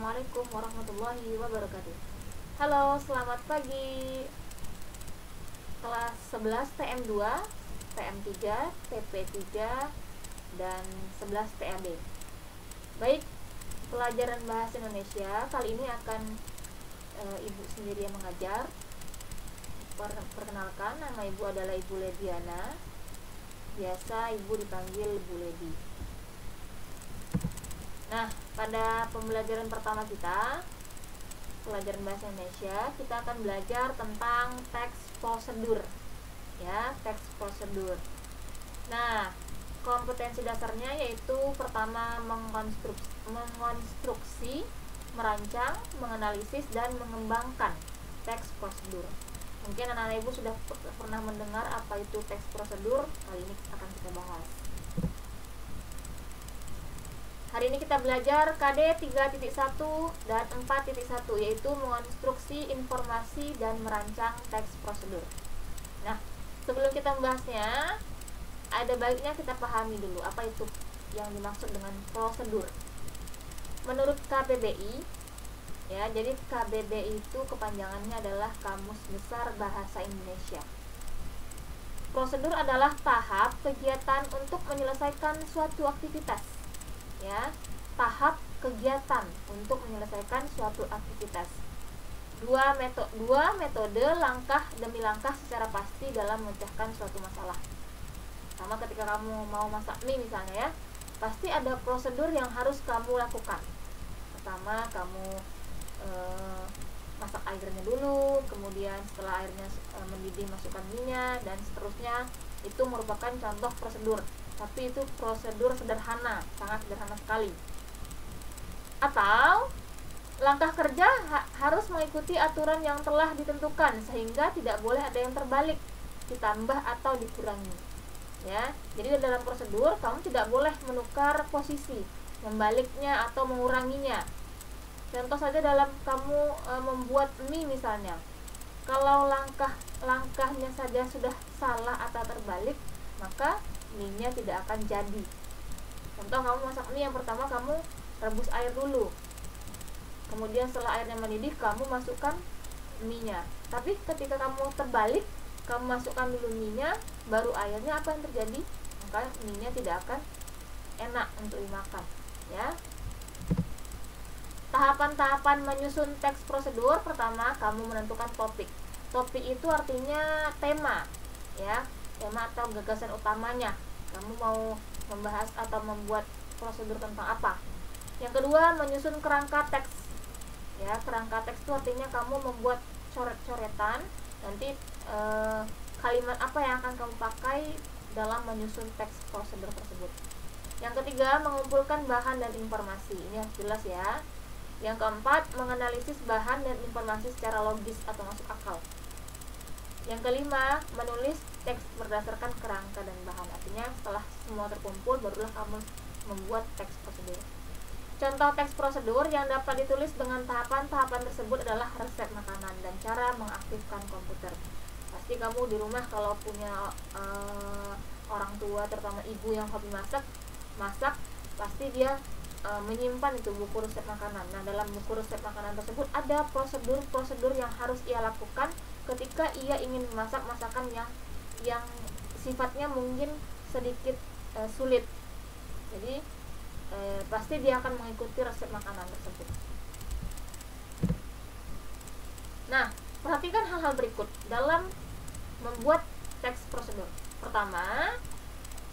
Assalamualaikum warahmatullahi wabarakatuh. Halo, selamat pagi. Kelas 11 TM2, TM3, TP3, dan 11 TAB. Baik, pelajaran bahasa Indonesia kali ini akan ibu sendiri yang mengajar. Perkenalkan, nama ibu adalah Ibu Lediana. Biasa ibu dipanggil Bu Ledi. Nah, pada pembelajaran pertama kita, pelajaran bahasa Indonesia, kita akan belajar tentang teks prosedur. Ya, teks prosedur. Nah, kompetensi dasarnya yaitu pertama mengonstruksi, merancang, menganalisis, dan mengembangkan teks prosedur. Mungkin anak-anak ibu sudah pernah mendengar apa itu teks prosedur. Kali ini akan kita bahas. Hari ini kita belajar KD 3.1 dan 4.1, yaitu mengonstruksi informasi dan merancang teks prosedur. Nah, sebelum kita membahasnya, ada baiknya kita pahami dulu apa itu yang dimaksud dengan prosedur. Menurut KBBI, ya, jadi KBBI itu kepanjangannya adalah Kamus Besar Bahasa Indonesia. Prosedur adalah tahap kegiatan untuk menyelesaikan suatu aktivitas. Ya, tahap kegiatan untuk menyelesaikan suatu aktivitas. Dua metode langkah demi langkah secara pasti dalam memecahkan suatu masalah. Sama ketika kamu mau masak mie misalnya, ya, pasti ada prosedur yang harus kamu lakukan. Pertama, kamu masak airnya dulu, kemudian setelah airnya mendidih masukkan minyak, dan seterusnya. Itu merupakan contoh prosedur, tapi itu prosedur sederhana, sangat sederhana sekali. Atau langkah kerja harus mengikuti aturan yang telah ditentukan, sehingga tidak boleh ada yang terbalik, ditambah atau dikurangi. Ya, jadi dalam prosedur kamu tidak boleh menukar posisi, membaliknya atau menguranginya. Contoh saja dalam kamu membuat mie misalnya. Kalau langkahnya saja sudah salah atau terbalik, maka mie-nya tidak akan jadi. Contoh, kamu masak mie, yang pertama kamu rebus air dulu. Kemudian setelah airnya mendidih, kamu masukkan mie-nya. Tapi ketika kamu terbalik, kamu masukkan dulu mie-nya, baru airnya, apa yang terjadi? Maka mie-nya tidak akan enak untuk dimakan, ya. Tahapan-tahapan menyusun teks prosedur. Pertama, kamu menentukan topik. Topik itu artinya tema, ya, tema atau gagasan utamanya. Kamu mau membahas atau membuat prosedur tentang apa. Yang kedua, menyusun kerangka teks. Ya, kerangka teks itu artinya kamu membuat coret-coretan nanti kalimat apa yang akan kamu pakai dalam menyusun teks prosedur tersebut. Yang ketiga, mengumpulkan bahan dan informasi. Ini harus jelas, ya. Yang keempat, menganalisis bahan dan informasi secara logis atau masuk akal. Yang kelima, menulis teks berdasarkan kerangka dan bahan. Artinya setelah semua terkumpul, barulah kamu membuat teks prosedur. Contoh teks prosedur yang dapat ditulis dengan tahapan-tahapan tersebut adalah resep makanan dan cara mengaktifkan komputer. Pasti kamu di rumah kalau punya orang tua, terutama ibu yang hobi masak, pasti dia menyimpan itu buku resep makanan. Nah, dalam buku resep makanan tersebut ada prosedur-prosedur yang harus ia lakukan ketika ia ingin memasak masakan yang sifatnya mungkin sedikit sulit. Jadi pasti dia akan mengikuti resep makanan tersebut. Nah, perhatikan hal-hal berikut dalam membuat teks prosedur. Pertama,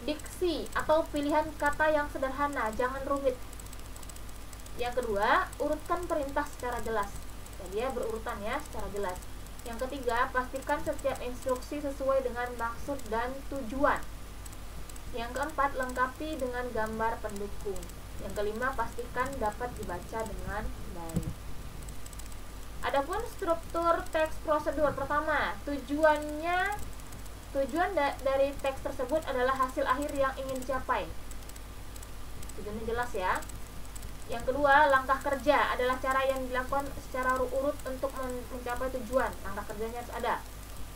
diksi atau pilihan kata yang sederhana, jangan rumit. Yang kedua, urutkan perintah secara jelas. Jadi ya, berurutan, ya, secara jelas. Yang ketiga, pastikan setiap instruksi sesuai dengan maksud dan tujuan. Yang keempat, lengkapi dengan gambar pendukung. Yang kelima, pastikan dapat dibaca dengan baik. Adapun struktur teks prosedur. Pertama, tujuan dari teks tersebut adalah hasil akhir yang ingin dicapai. Tujuannya jelas, ya. Yang kedua, langkah kerja adalah cara yang dilakukan secara urut untuk mencapai tujuan. Langkah kerjanya harus ada.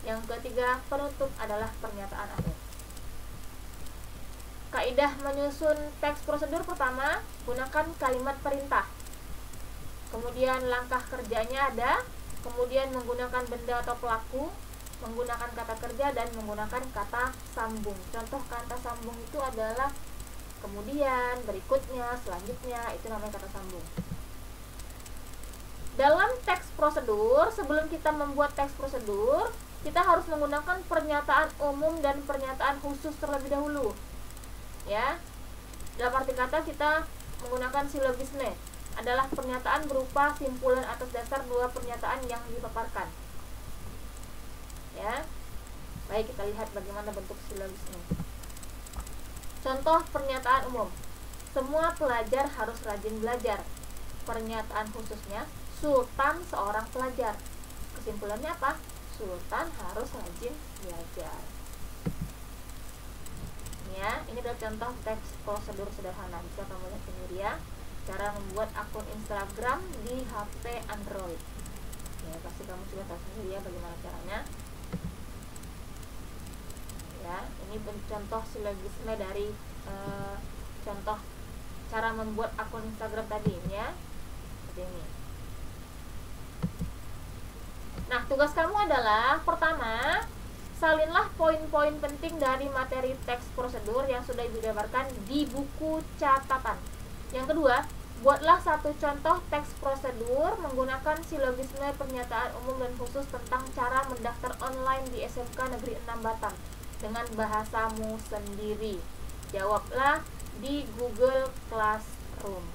Yang ketiga, penutup adalah pernyataan akhir. Kaidah menyusun teks prosedur. Pertama, gunakan kalimat perintah. kemudian langkah kerjanya ada, kemudian menggunakan benda atau pelaku, menggunakan kata kerja, dan menggunakan kata sambung. Contoh kata sambung itu adalah kemudian, berikutnya, selanjutnya, itu namanya kata sambung. Dalam teks prosedur, sebelum kita membuat teks prosedur, kita harus menggunakan pernyataan umum dan pernyataan khusus terlebih dahulu. Ya. Dalam arti kata kita menggunakan silogisme, adalah pernyataan berupa simpulan atas dasar dua pernyataan yang dipaparkan. Ya. Baik, kita lihat bagaimana bentuk silogisme. Contoh pernyataan umum. Semua pelajar harus rajin belajar. Pernyataan khususnya, Sultan seorang pelajar. Kesimpulannya apa? Sultan harus rajin belajar. Ya, ini adalah contoh teks prosedur sederhana. Bisa kamu lihat sendiri ya, cara membuat akun Instagram di HP Android. Ya, pasti kamu sudah tahu sendiri ya bagaimana caranya. Ya, ini contoh silogisme dari contoh cara membuat akun Instagram tadi ya. Seperti ini. Nah, tugas kamu adalah pertama, salinlah poin-poin penting dari materi teks prosedur yang sudah Ibu jabarkan di buku catatan. Yang kedua, buatlah satu contoh teks prosedur menggunakan silogisme pernyataan umum dan khusus tentang cara mendaftar online di SMK Negeri 6 Batam dengan bahasamu sendiri. Jawablah di Google Classroom.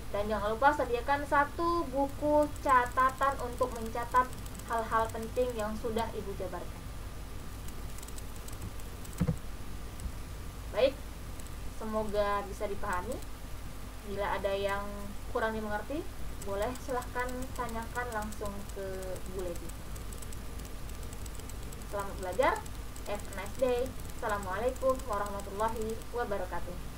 Dan jangan lupa sediakan satu buku catatan untuk mencatat hal-hal penting yang sudah Ibu jabarkan. Baik, semoga bisa dipahami. Bila ada yang kurang dimengerti, boleh silahkan tanyakan langsung ke Bu Lady. Selamat belajar, have a nice day. Assalamualaikum warahmatullahi wabarakatuh.